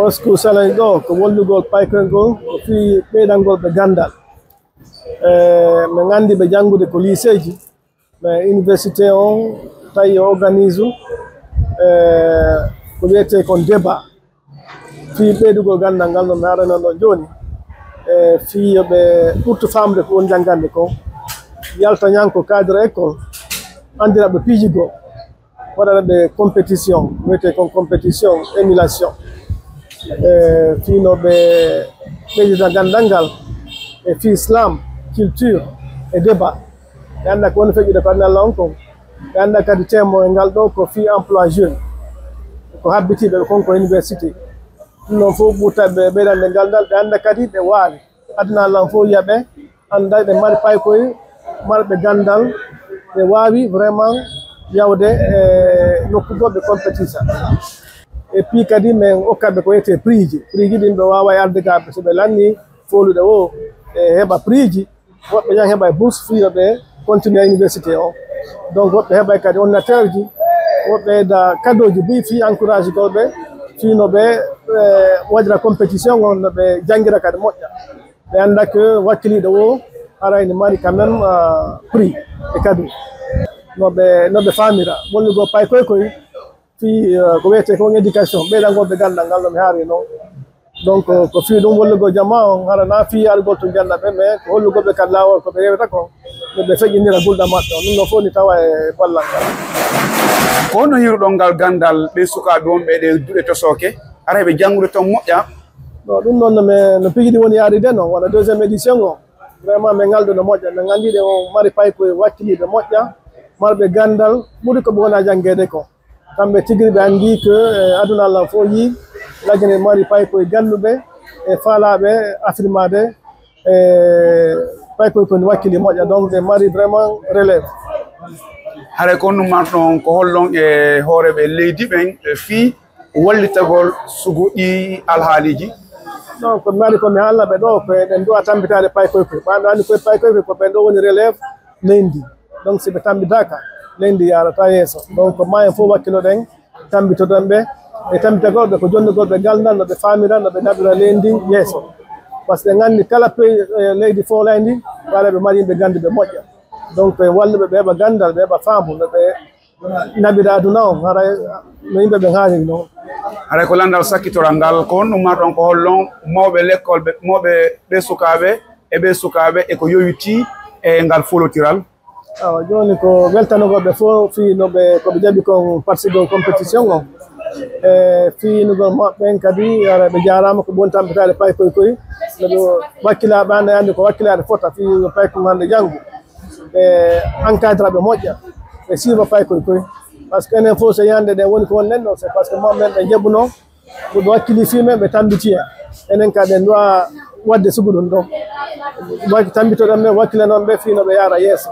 Osku salani ɗo ko wallugol paykoygol ko fi ɓeydangol ɓe gandal min andi ɓe jangude ko lycée ji mais université on tawi organise ko wiyete kon débat fi ɓeydugol gandal ngal no mi arano ɗo joni fi yoɓe ɓurtu famde ko woni janggande ko yalta ñanko cadre école andiraɓe piijigo waɗanaɓe compétition wiyete kon compétition émulation finoɓe ɓeydita gandal ngal e fi islam culture e débat ɓe anda ko woni feƴƴude ko anndi Allah on kon ɓe anda kadi temo e ngal ɗo ko fi emploi jeune ko habbitiɓe ɓe konko université ɗum noon fof ɓurtaɓe ɓeydande ngal ngal ɓe anda kadi ɓe waawi aduna Allah fof yiya ɓe anda ɓe mari paykoye marɓe gandal ɓe waawi vraiment yawde e nokkugoɓe compétition et puis kadi min hokkaɓe ko wiyete prix ji ɗin ɓe wawa ardigaɓe so ɓe lanni folude o e heɓa prix ji woɓɓe ñan heɓa bourse fiyo ɓe continue université o donc woɓɓe heɓay kadi ordinateur ji woɓɓe da cadeau ji bi fi encourage goɓe fino ɓe waɗira compétition on no ɓe jangguira kadi moƴƴa ɓe anda que wakkiliɗo o arayne mari quand même prix e cadeau noɓe famira wonnugo pay koy fi ko wiyete ko éducation ɓeydangoɓe gandal ngal no mi haari noon donc ko fi ɗum wallugo jama on harana fi yargol to jannaɓe mais ko hollugoɓe kadi lawol koɓe rewata ko noɓe feƴƴinira gulɗa maɓɓe on ɗum no fof ni tawa e ballal ngal ko honno hiruɗon ngal gandal ɓe sukaɓe wonɓe ɗe duuɗe tosoke ara ɓe janggude toon moƴƴa non ɗum noon no piijiɗi woni yaaride noon wona deuxiéme édition o vraiment min ngalɗo no moƴƴa min gandiɗe o mari paykoye wakkiliɓe moƴƴa marɓe gandal ɓuuri koɓe wona janggede ko kamɓe tigui ɓe andi que aduna Allah fof yi lagene mari paykoye ganduɓe e faalaɓe affirmade e paykoye koni wakkili moƴƴa donc ɓe mari vraiment relève haray ko honno marɗon ko hollon e hooreɓe leydi ɓen fi wallitagol suguɗi alhaaliji non ko mari komi haalaɓe ɗo ko eɗen duwa tampitade paykoye koye ɓaɗo andi koye paykoye koye ko ɓen ɗo woni relève leydi donc si ɓe tambitaka leydi yarata yeeso donc mayen fof wakkiloɗen tambitoɗon ɓe e tambitagolɓe ko jonnugolɓe galdal noɓe famira noɓe naɓira leydi yeeso par ce que ɓe gandi kala leydi foladi waɗa ɓe mari yimɓe ganduɓe moƴƴa donc walluɓe ɓe heɓa gandal ɓe heɓa fambu noɓe naɓira aduna o haray no yimɓe ɓe haaliri noon haray ko landal sakkitoral ngal ko honɗum marɗon ko hollon mawɓe l'école mawɓe ɓe sukaɓe e ɓe sukaɓe eko yowiti e ngal folotiral awa joni ko weltanogoɓe fof finoɓe koɓe jaaɓi kon participe compétition o e finugol maɓɓen kadi ara ɓe jarama ko ɓon tampitade pay koye noɓe wakkilaɓe ande andi ko wakkilade fota fi pay ko hande janggo ɓe encadre ɓe moƴƴa ɓe suiva pay koye par ce que enen fof so yande ɗen woni ko wonnen ɗo c'est par ce que mamɓen ɓe jeeɓuno ɓe wakkili fimen ɓe tambiti enen kadi en dowa wadde sugu ɗum ɗon tambitoɗon ɓe wakkilanoɓe fino ɓe yaara yeeso